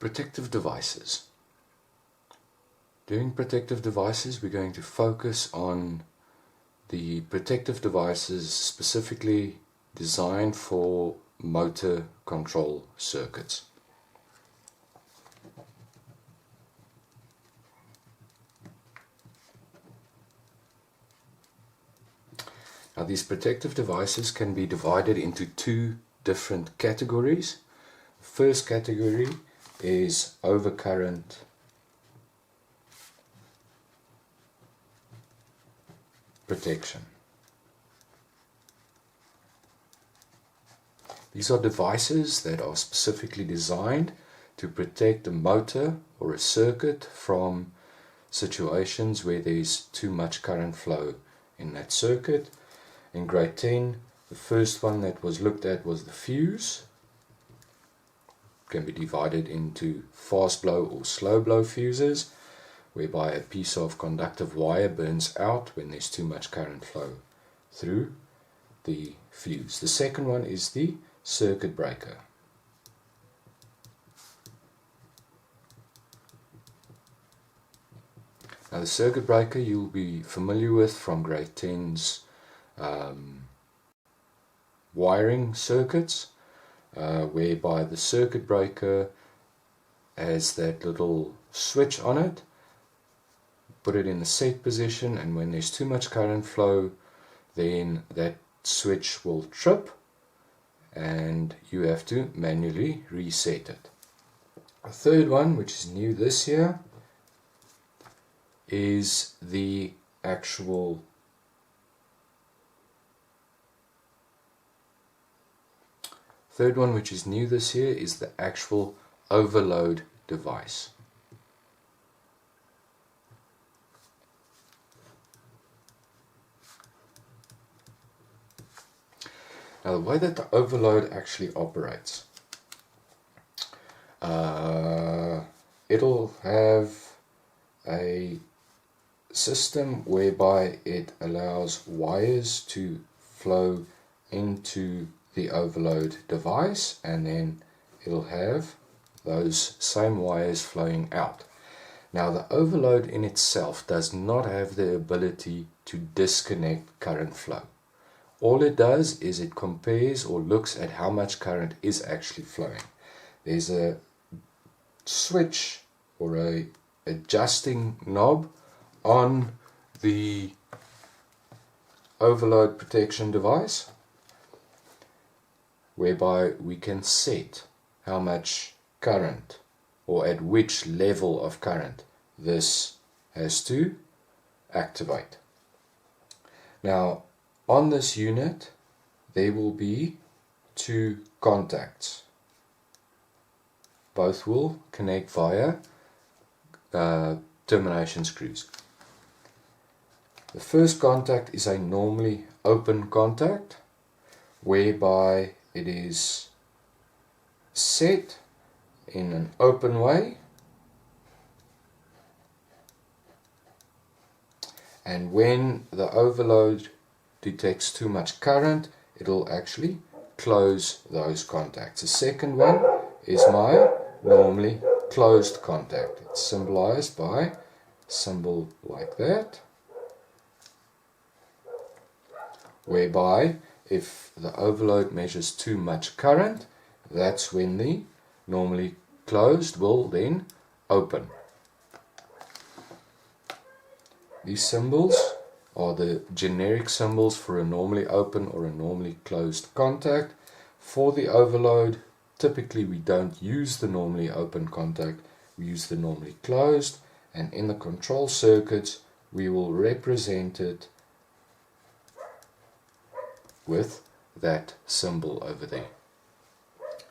Protective devices. During protective devices, we're going to focus on the protective devices specifically designed for motor control circuits. Now, these protective devices can be divided into two different categories. The first category is overcurrent protection. These are devices that are specifically designed to protect a motor or a circuit from situations where there's too much current flow in that circuit. In grade 10, the first one that was looked at was the fuse. It can be divided into fast blow or slow blow fuses, whereby a piece of conductive wire burns out when there's too much current flow through the fuse. The second one is the circuit breaker. Now, the circuit breaker you'll be familiar with from grade 10's wiring circuits, whereby the circuit breaker has that little switch on it. Put it in the set position, and when there's too much current flow, then that switch will trip and you have to manually reset it. The third one, which is new this year, is the actual overload device. Now, the way that the overload actually operates, it'll have a system whereby it allows wires to flow into the overload device, and then it'll have those same wires flowing out. Now, the overload in itself does not have the ability to disconnect current flow. All it does is it compares or looks at how much current is actually flowing. There's a switch or a adjusting knob on the overload protection device, whereby we can set how much current or at which level of current this has to activate. Now, on this unit there will be two contacts. Both will connect via termination screws. The first contact is a normally open contact, whereby it is set in an open way, and when the overload detects too much current, it'll actually close those contacts. The second one is my normally closed contact. It's symbolized by a symbol like that, whereby if the overload measures too much current, that's when the normally closed will then open. These symbols are the generic symbols for a normally open or a normally closed contact. For the overload, typically we don't use the normally open contact, we use the normally closed, and in the control circuits we will represent it with that symbol over there.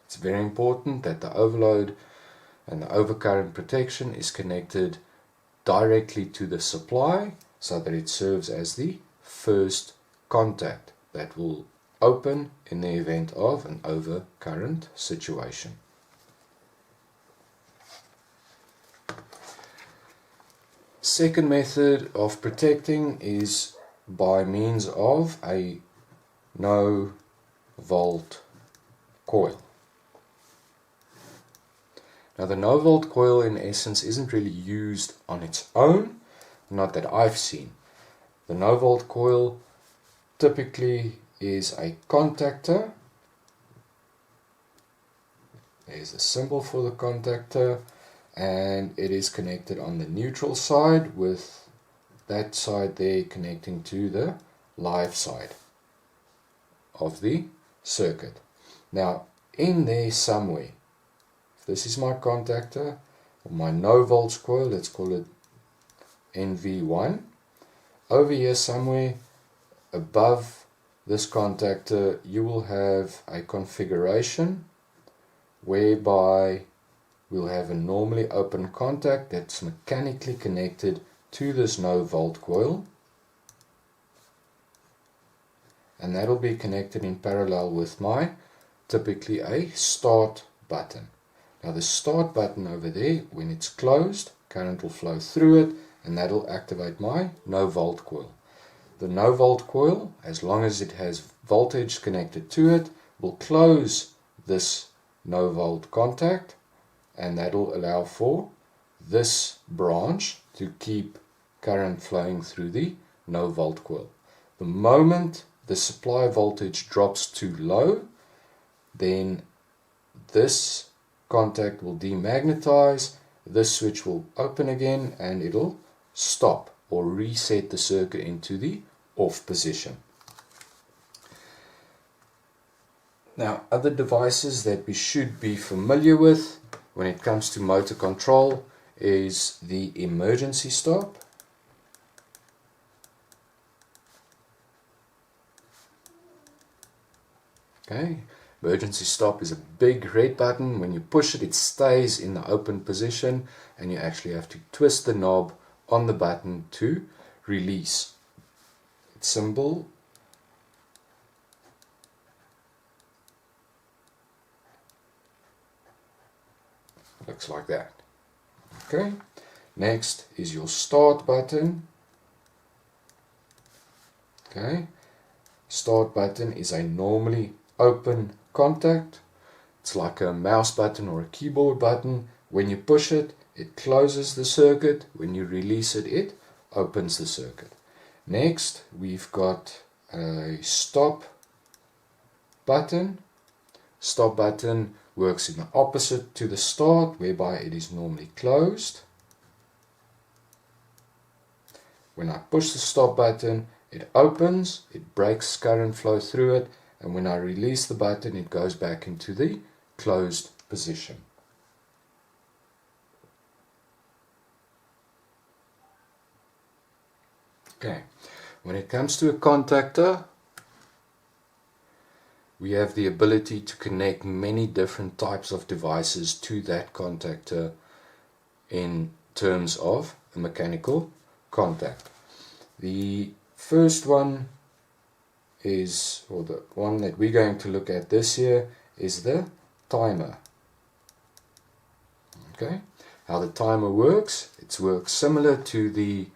It's very important that the overload and the overcurrent protection is connected directly to the supply, so that it serves as the first contact that will open in the event of an overcurrent situation. Second method of protecting is by means of a no volt coil. Now the no volt coil in essence isn't really used on its own, not that I've seen. The no volt coil typically is a contactor. There's the symbol for the contactor, and it is connected on the neutral side, with that side there connecting to the live side of the circuit. Now in there somewhere, if this is my contactor or my no volts coil, let's call it NV1, over here somewhere above this contactor you will have a configuration whereby we'll have a normally open contact that's mechanically connected to this no volt coil, and that'll be connected in parallel with my typically a start button. Now the start button over there, when it's closed, current will flow through it, and that'll activate my no volt coil. The no volt coil, as long as it has voltage connected to it, will close this no volt contact, and that'll allow for this branch to keep current flowing through the no volt coil. The moment the supply voltage drops too low, then this contact will demagnetize, this switch will open again, and it'll stop or reset the circuit into the off position. Now, other devices that we should be familiar with when it comes to motor control is the emergency stop. Okay, emergency stop is a big red button. When you push it, it stays in the open position, and you actually have to twist the knob on the button to release. Its symbol looks like that. Okay, next is your start button. Okay, start button is a normally open contact. It's like a mouse button or a keyboard button. When you push it, it closes the circuit. When you release it, it opens the circuit. Next, we've got a stop button. Stop button works in the opposite to the start, whereby it is normally closed. When I push the stop button, it opens, it breaks current flow through it, and when I release the button, it goes back into the closed position. Okay, when it comes to a contactor, we have the ability to connect many different types of devices to that contactor in terms of a mechanical contact. The first one is, or the one that we're going to look at this year, is the timer. Okay, how the timer works, it works similar to the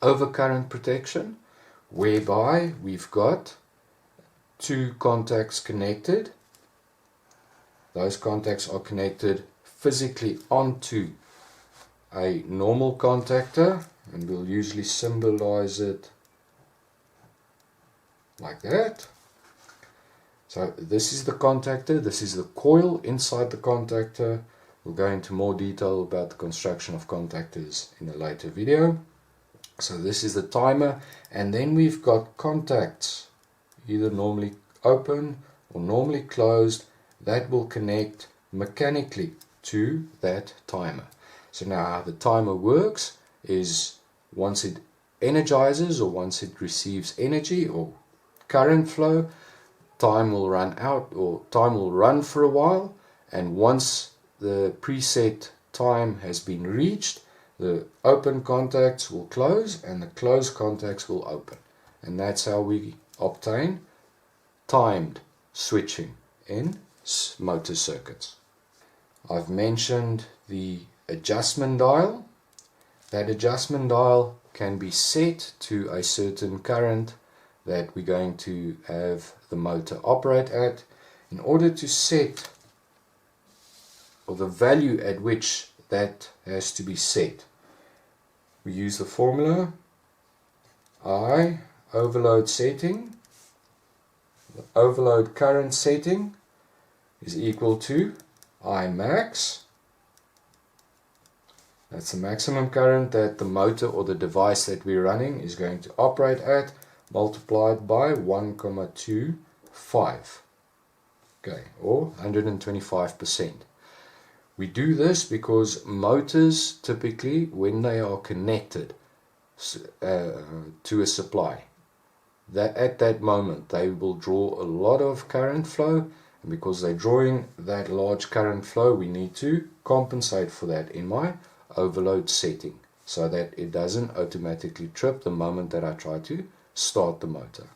overcurrent protection, whereby we've got two contacts connected. Those contacts are connected physically onto a normal contactor, and we'll usually symbolize it like that. So this is the contactor, this is the coil inside the contactor. We'll go into more detail about the construction of contactors in a later video. So this is the timer, and then we've got contacts, either normally open or normally closed, that will connect mechanically to that timer. So now how the timer works is, once it energizes or once it receives energy or current flow, time will run out, or time will run for a while, and once the preset time has been reached, the open contacts will close and the closed contacts will open. And that's how we obtain timed switching in motor circuits. I've mentioned the adjustment dial. That adjustment dial can be set to a certain current that we're going to have the motor operate at. In order to set or the value at which that has to be set. We use the formula I overload setting. The overload current setting is equal to I max. That's the maximum current that the motor or the device that we're running is going to operate at, multiplied by 1,25. Okay, or 125%. We do this because motors typically, when they are connected to a supply, that at that moment they will draw a lot of current flow, and because they're drawing that large current flow, we need to compensate for that in my overload setting so that it doesn't automatically trip the moment that I try to start the motor.